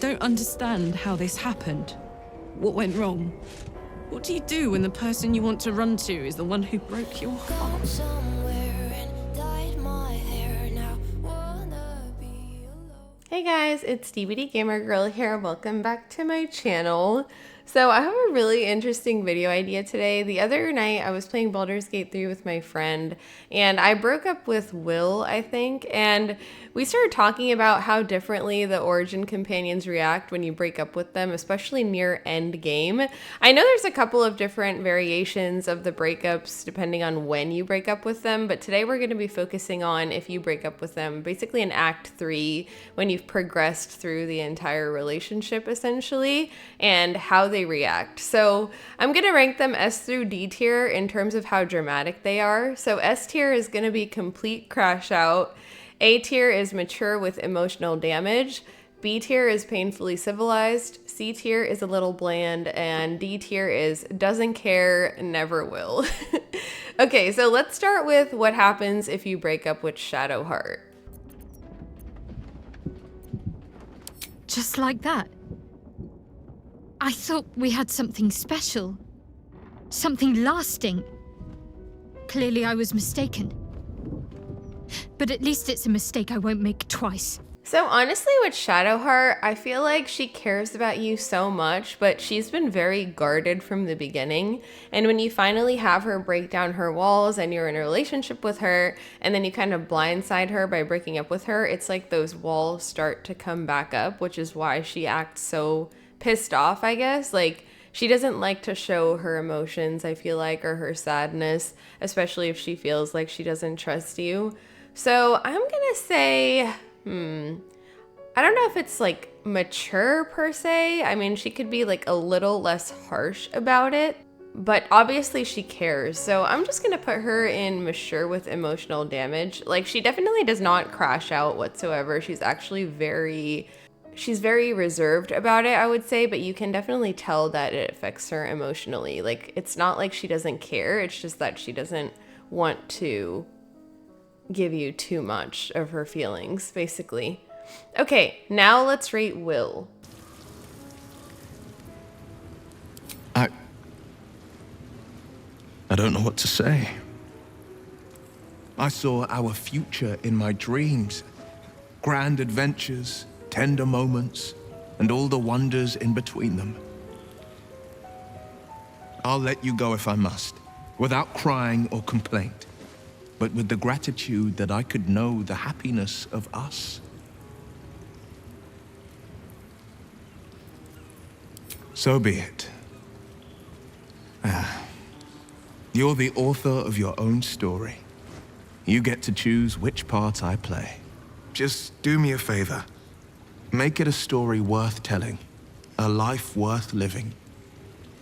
don't understand how this happened. What went wrong? What do you do when the person you want to run to is the one who broke your heart? Hey guys, it's DVD Gamer Girl here. Welcome back to my channel. So I have a really interesting video idea today. The other night I was playing Baldur's Gate 3 with my friend and I broke up with Wyll, I think, and we started talking about how differently the Origin companions react when you break up with them, especially near end game. I know there's a couple of different variations of the breakups depending on when you break up with them, but today we're going to be focusing on if you break up with them basically in Act 3 when you've progressed through the entire relationship essentially and how they react. So I'm going to rank them S through D tier in terms of how dramatic they are. So S tier is going to be complete crash out. A tier is mature with emotional damage. B tier is painfully civilized. C tier is a little bland. And D tier is doesn't care, never will. Okay, so let's start with what happens if you break up with Shadowheart. Just like that? I thought we had something special. Something lasting. Clearly I was mistaken. But at least it's a mistake I won't make twice. So honestly with Shadowheart, I feel like she cares about you so much, but she's been very guarded from the beginning. And when you finally have her break down her walls and you're in a relationship with her, and then you kind of blindside her by breaking up with her, it's like those walls start to come back up, which is why she acts so pissed off, I guess. Like, she doesn't like to show her emotions, I feel like, or her sadness, especially if she feels like she doesn't trust you. So I'm gonna say, I don't know if it's like mature per se. I mean, she could be like a little less harsh about it, but obviously she cares. So I'm just gonna put her in mature with emotional damage. Like, she definitely does not crash out whatsoever. She's actually she's very reserved about it, I would say, but you can definitely tell that it affects her emotionally. Like, it's not like she doesn't care, it's just that she doesn't want to give you too much of her feelings, basically. Okay, now let's rate Wyll. I don't know what to say. I saw our future in my dreams. Grand adventures, tender moments, and all the wonders in between them. I'll let you go if I must, without crying or complaint, but with the gratitude that I could know the happiness of us. So be it. You're the author of your own story. You get to choose which part I play. Just do me a favor. Make it a story worth telling, a life worth living.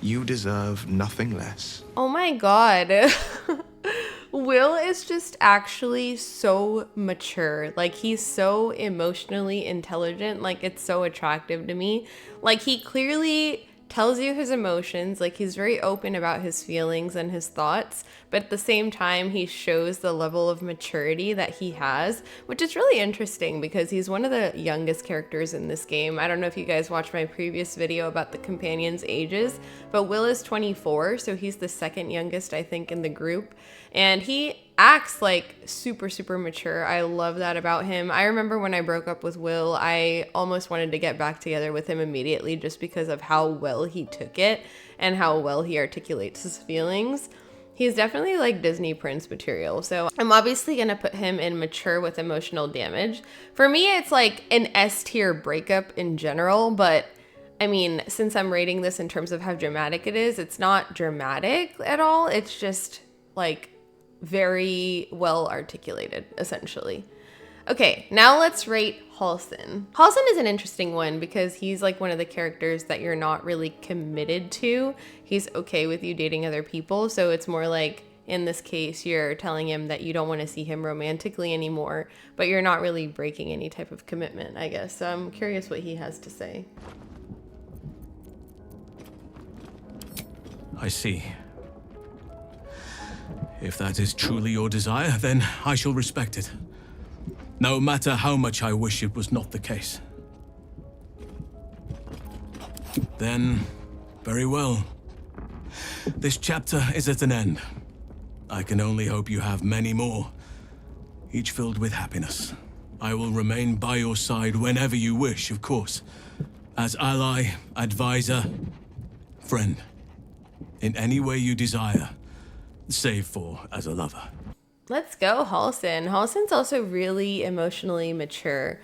You deserve nothing less. Oh my god. Wyll is just actually so mature. Like, he's so emotionally intelligent. Like, it's so attractive to me. Like, he clearly tells you his emotions. Like, he's very open about his feelings and his thoughts, but at the same time he shows the level of maturity that he has, which is really interesting because he's one of the youngest characters in this game. I don't know if you guys watched my previous video about the companions' ages, but Wyll is 24, so he's the second youngest, I think, in the group, and he acts like super mature. I love that about him. I remember when I broke up with Wyll, I almost wanted to get back together with him immediately just because of how well he took it and how well he articulates his feelings. He's definitely like Disney Prince material. So I'm obviously gonna put him in mature with emotional damage. For me, it's like an S tier breakup in general, but I mean, since I'm rating this in terms of how dramatic it is, it's not dramatic at all. It's just like very well articulated, essentially. Okay, now let's rate Halsin. Halsin is an interesting one because he's like one of the characters that you're not really committed to. He's okay with you dating other people, so it's more like, in this case, you're telling him that you don't want to see him romantically anymore, but you're not really breaking any type of commitment, I guess. So I'm curious what he has to say. I see. If that is truly your desire, then I shall respect it. No matter how much I wish it was not the case. Then, very well. This chapter is at an end. I can only hope you have many more, each filled with happiness. I will remain by your side whenever you wish, of course. As ally, advisor, friend. In any way you desire, save for as a lover. Let's go, Halsin. Halsin's also really emotionally mature.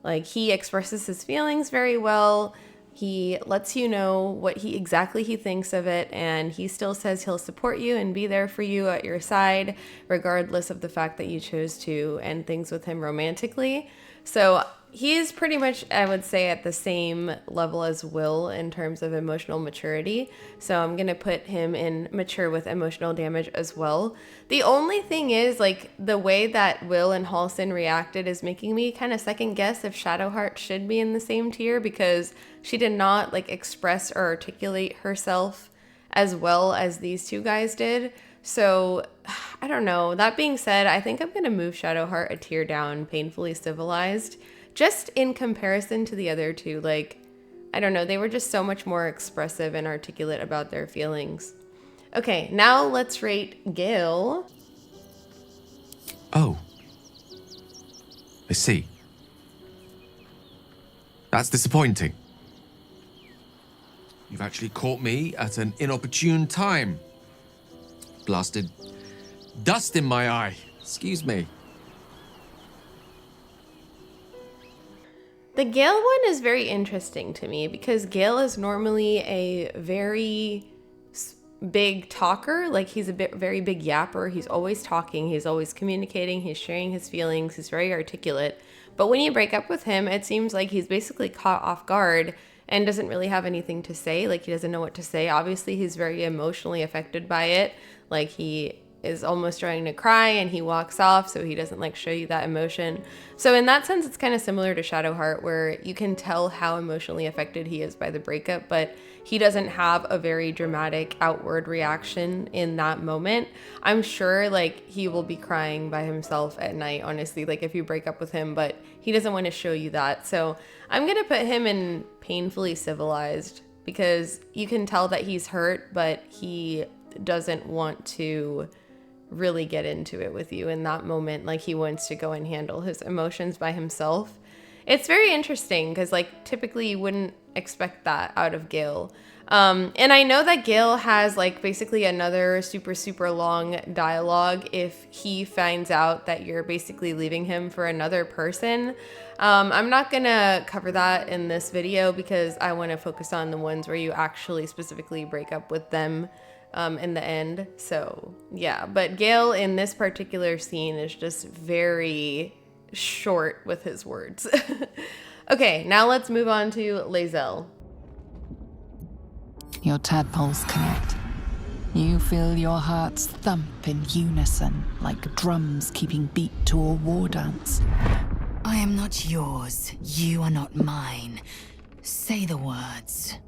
Like, he expresses his feelings very well. He lets you know what exactly he thinks of it, and he still says he'll support you and be there for you at your side, regardless of the fact that you chose to end things with him romantically. So he is pretty much, I would say, at the same level as Wyll in terms of emotional maturity. So I'm going to put him in mature with emotional damage as well. The only thing is, like, the way that Wyll and Halsin reacted is making me kind of second guess if Shadowheart should be in the same tier, because she did not, like, express or articulate herself as well as these two guys did. So I don't know. That being said, I think I'm going to move Shadowheart a tier down, painfully civilized. Just in comparison to the other two, like, I don't know, they were just so much more expressive and articulate about their feelings. Okay, now let's rate Gale. Oh. I see. That's disappointing. You've actually caught me at an inopportune time. Blasted dust in my eye. Excuse me. The Gale one is very interesting to me because Gale is normally a very big talker. Like, he's a very big yapper. He's always talking. He's always communicating. He's sharing his feelings. He's very articulate. But when you break up with him, it seems like he's basically caught off guard and doesn't really have anything to say. Like, he doesn't know what to say. Obviously, he's very emotionally affected by it. Like, he is almost trying to cry and he walks off, so he doesn't, like, show you that emotion. So in that sense, it's kind of similar to Shadowheart, where you can tell how emotionally affected he is by the breakup, but he doesn't have a very dramatic outward reaction in that moment. I'm sure, like, he will be crying by himself at night, honestly, like, if you break up with him, but he doesn't want to show you that. So I'm gonna put him in painfully civilized, because you can tell that he's hurt, but he doesn't want to really get into it with you in that moment. Like, he wants to go and handle his emotions by himself. It's very interesting because, like, typically you wouldn't expect that out of Gale. And I know that Gale has, like, basically another super long dialogue if he finds out that you're basically leaving him for another person. I'm not gonna cover that in this video because I want to focus on the ones where you actually specifically break up with them in the end. So yeah, but Gale in this particular scene is just very short with his words. Okay, now let's move on to Lae'zel. Your tadpoles connect. You feel your hearts thump in unison, like drums keeping beat to a war dance. I am not yours. You are not mine. Say the words.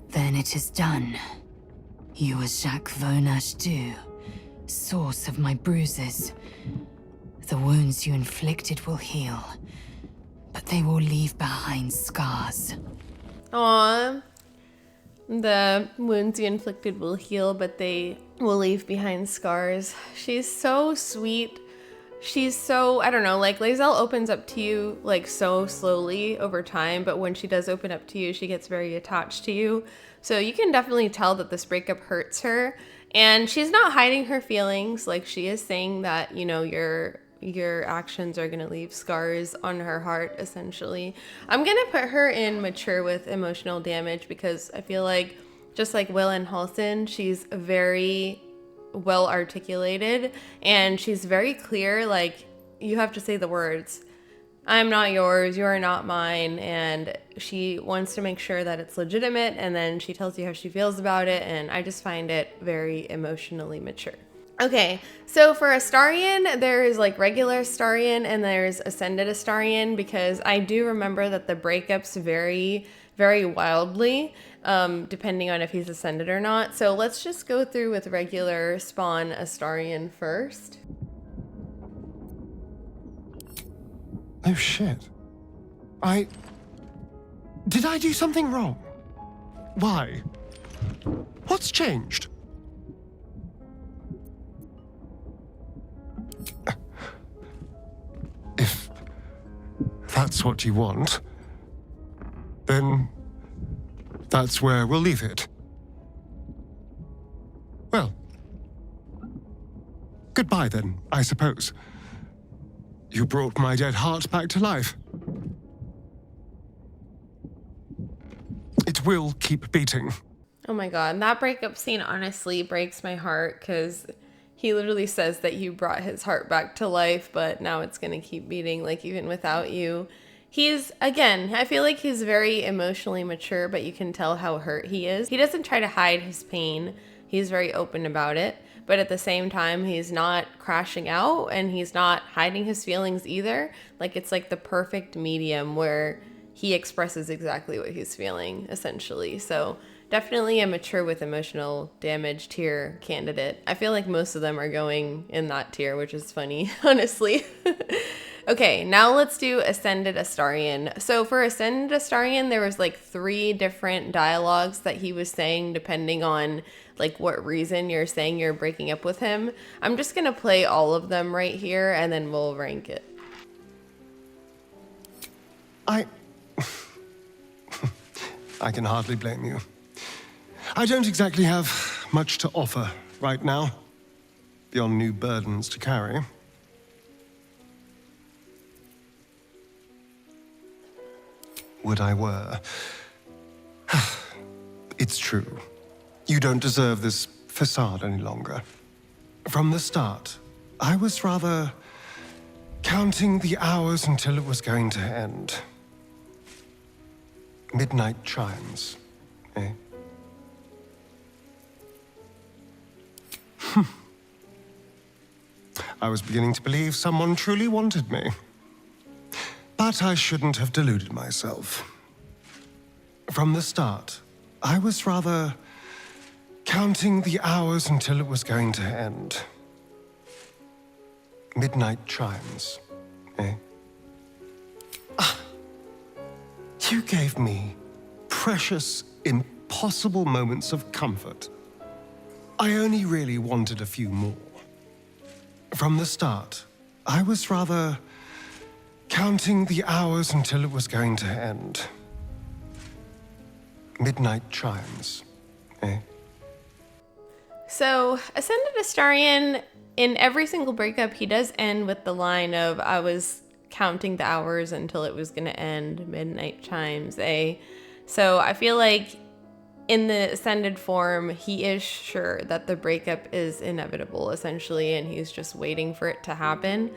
Then it is done. You are Jacques Vonage, source of my bruises. The wounds you inflicted will heal, but they will leave behind scars. Aww. The wounds you inflicted will heal, but they will leave behind scars. She's so sweet. She's so, I don't know, like, Lae'zel opens up to you, like, so slowly over time, but when she does open up to you, she gets very attached to you. So you can definitely tell that this breakup hurts her, and she's not hiding her feelings. Like, she is saying that, you know, your actions are gonna leave scars on her heart, essentially. I'm gonna put her in mature with emotional damage because I feel like, just like Wyll and Halsin, she's very well articulated and she's very clear. Like, you have to say the words, I'm not yours, you are not mine, and she wants to make sure that it's legitimate, and then she tells you how she feels about it, and I just find it very emotionally mature. Okay, so for Astarion, there's, like, regular Astarion and there's Ascended Astarion, because I do remember that the breakups vary very wildly depending on if he's Ascended or not. So let's just go through with regular spawn Astarion first. Oh shit. Did I do something wrong? Why? What's changed? If that's what you want, then that's where we'll leave it. Well, goodbye then, I suppose. You brought my dead heart back to life. It will keep beating. Oh my god, that breakup scene honestly breaks my heart because he literally says that you brought his heart back to life, but now it's gonna keep beating, like, even without you. He's, again, I feel like he's very emotionally mature, but you can tell how hurt he is. He doesn't try to hide his pain. He's very open about it, but at the same time, he's not crashing out and he's not hiding his feelings either. Like, it's like the perfect medium where he expresses exactly what he's feeling, essentially. So definitely a mature with emotional damage tier candidate. I feel like most of them are going in that tier, which is funny, honestly. Okay, now let's do Ascended Astarion. So for Ascended Astarion, there was like 3 different dialogues that he was saying depending on like what reason you're saying you're breaking up with him. I'm just gonna play all of them right here and then we'll rank it. I can hardly blame you. I don't exactly have much to offer right now, beyond new burdens to carry. Would I were. It's true. You don't deserve this facade any longer. From the start, I was rather counting the hours until it was going to end. Midnight chimes, eh? I was beginning to believe someone truly wanted me. But I shouldn't have deluded myself. From the start, I was rather counting the hours until it was going to end. Midnight chimes, eh? You gave me precious, impossible moments of comfort. I only really wanted a few more. From the start, I was rather counting the hours until it was going to end. Midnight chimes, eh? So, Ascended Astarion, in every single breakup, he does end with the line of, I was counting the hours until it was going to end, midnight chimes, eh? So I feel like in the Ascended form, he is sure that the breakup is inevitable, essentially, and he's just waiting for it to happen.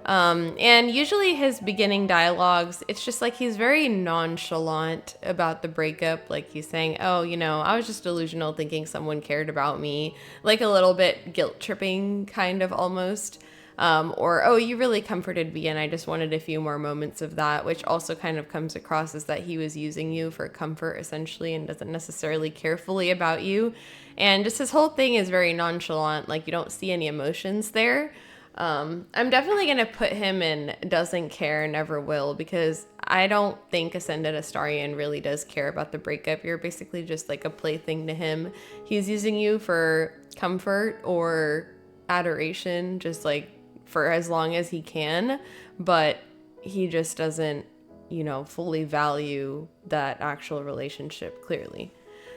And usually his beginning dialogues, it's just like he's very nonchalant about the breakup. Like he's saying, oh, you know, I was just delusional thinking someone cared about me. Like a little bit guilt tripping kind of almost. Or, oh, you really comforted me and I just wanted a few more moments of that, which also kind of comes across as that he was using you for comfort essentially and doesn't necessarily care fully about you. And just his whole thing is very nonchalant. Like you don't see any emotions there. I'm definitely going to put him in doesn't care, never will, because I don't think Ascended Astarion really does care about the breakup. You're basically just like a plaything to him. He's using you for comfort or adoration, just like for as long as he can, but he just doesn't, you know, fully value that actual relationship clearly.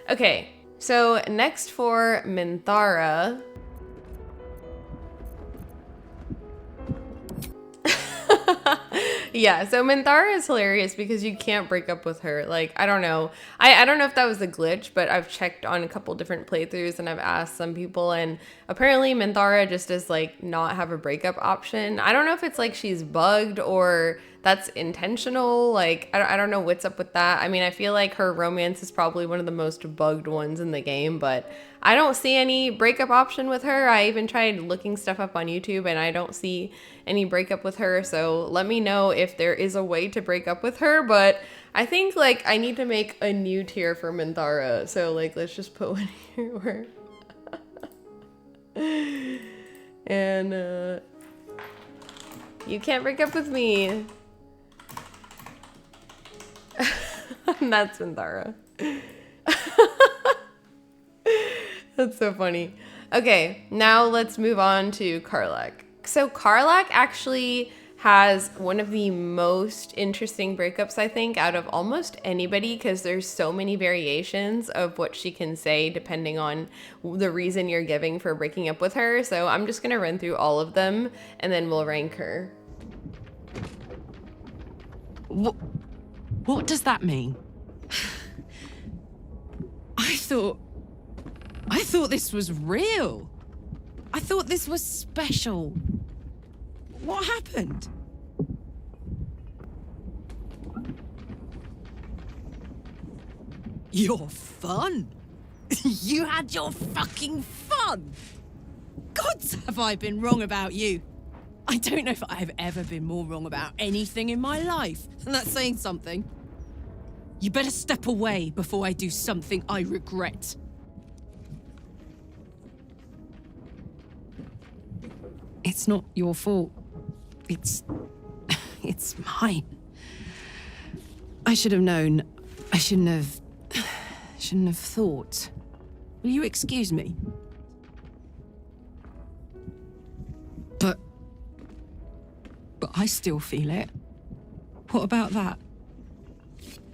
Okay, so next for Minthara. Yeah, so Minthara is hilarious because you can't break up with her. Like, I don't know. I don't know if that was a glitch, but I've checked on a couple different playthroughs and I've asked some people, and apparently Minthara just does like not have a breakup option. I don't know if it's like she's bugged or that's intentional. Like, I don't know what's up with that. I mean, I feel like her romance is probably one of the most bugged ones in the game, but I don't see any breakup option with her. I even tried looking stuff up on YouTube and I don't see any breakup with her. So let me know if there is a way to break up with her. But I think like I need to make a new tier for Minthara. So like, let's just put one here where and you can't break up with me. That's Minthara. That's so funny. Okay, now let's move on to Karlach. So Karlach actually has one of the most interesting breakups, I think, out of almost anybody, because there's so many variations of what she can say depending on the reason you're giving for breaking up with her. So I'm just gonna run through all of them and then we'll rank her. What does that mean? I thought this was real. I thought this was special. What happened? Your fun? You had your fucking fun! Gods, have I been wrong about you? I don't know if I've ever been more wrong about anything in my life, and that's saying something. You better step away before I do something I regret. It's not your fault. It's mine. I should have known. I shouldn't have thought. Will you excuse me? But I still feel it. What about that?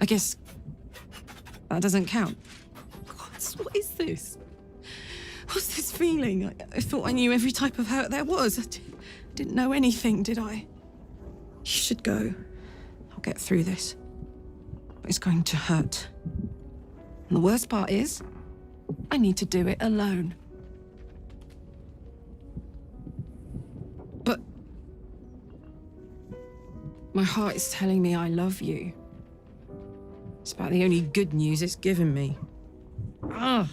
I guess that doesn't count. Gods, what is this? What's this feeling? I thought I knew every type of hurt there was. I didn't know anything, did I? You should go. I'll get through this. But it's going to hurt. And the worst part is, I need to do it alone. But my heart is telling me I love you. It's about the only good news it's given me. I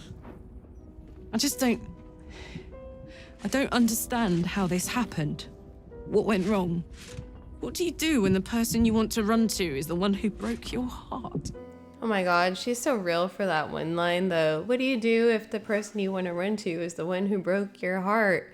don't understand how this happened. What went wrong? What do you do when the person you want to run to is the one who broke your heart? Oh my god, she's so real for that one line though. What do you do if the person you want to run to is the one who broke your heart?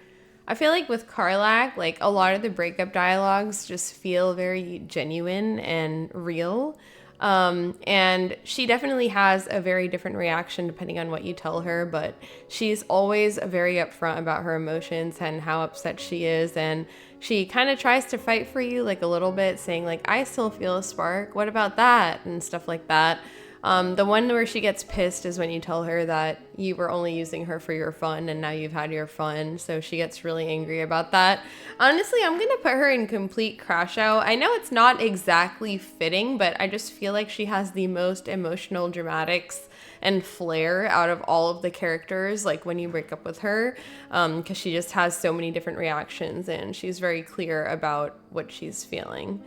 I feel like with Karlach, like a lot of the breakup dialogues just feel very genuine and real. And she definitely has a very different reaction depending on what you tell her, but she's always very upfront about her emotions and how upset she is, and she kind of tries to fight for you like a little bit, saying like, I still feel a spark, what about that, and stuff like that. The one where she gets pissed is when you tell her that you were only using her for your fun and now you've had your fun, so she gets really angry about that. Honestly, I'm gonna put her in complete crash out. I know it's not exactly fitting, but I just feel like she has the most emotional dramatics and flair out of all of the characters, like when you break up with her, because she just has so many different reactions and she's very clear about what she's feeling.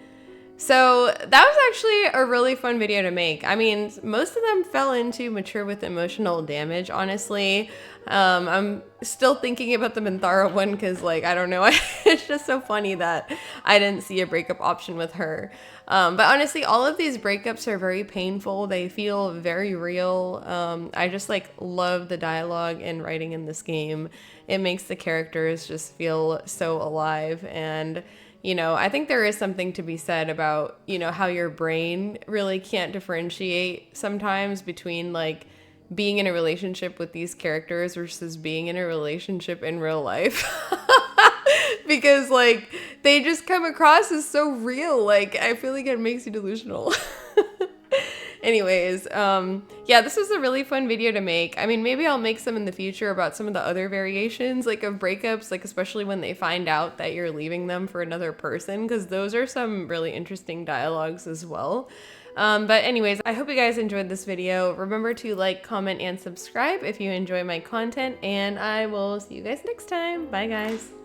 So that was actually a really fun video to make. I mean, most of them fell into mature with emotional damage, honestly. I'm still thinking about the Minthara one because, like, I don't know. It's just so funny that I didn't see a breakup option with her. But honestly, all of these breakups are very painful. They feel very real. I just, like, love the dialogue and writing in this game. It makes the characters just feel so alive, and you know, I think there is something to be said about, you know, how your brain really can't differentiate sometimes between like being in a relationship with these characters versus being in a relationship in real life. Because like they just come across as so real. Like I feel like it makes you delusional. Anyways, yeah, this was a really fun video to make. I mean, maybe I'll make some in the future about some of the other variations, like of breakups, like especially when they find out that you're leaving them for another person, because those are some really interesting dialogues as well. But anyways, I hope you guys enjoyed this video. Remember to like, comment, and subscribe if you enjoy my content, and I will see you guys next time. Bye, guys.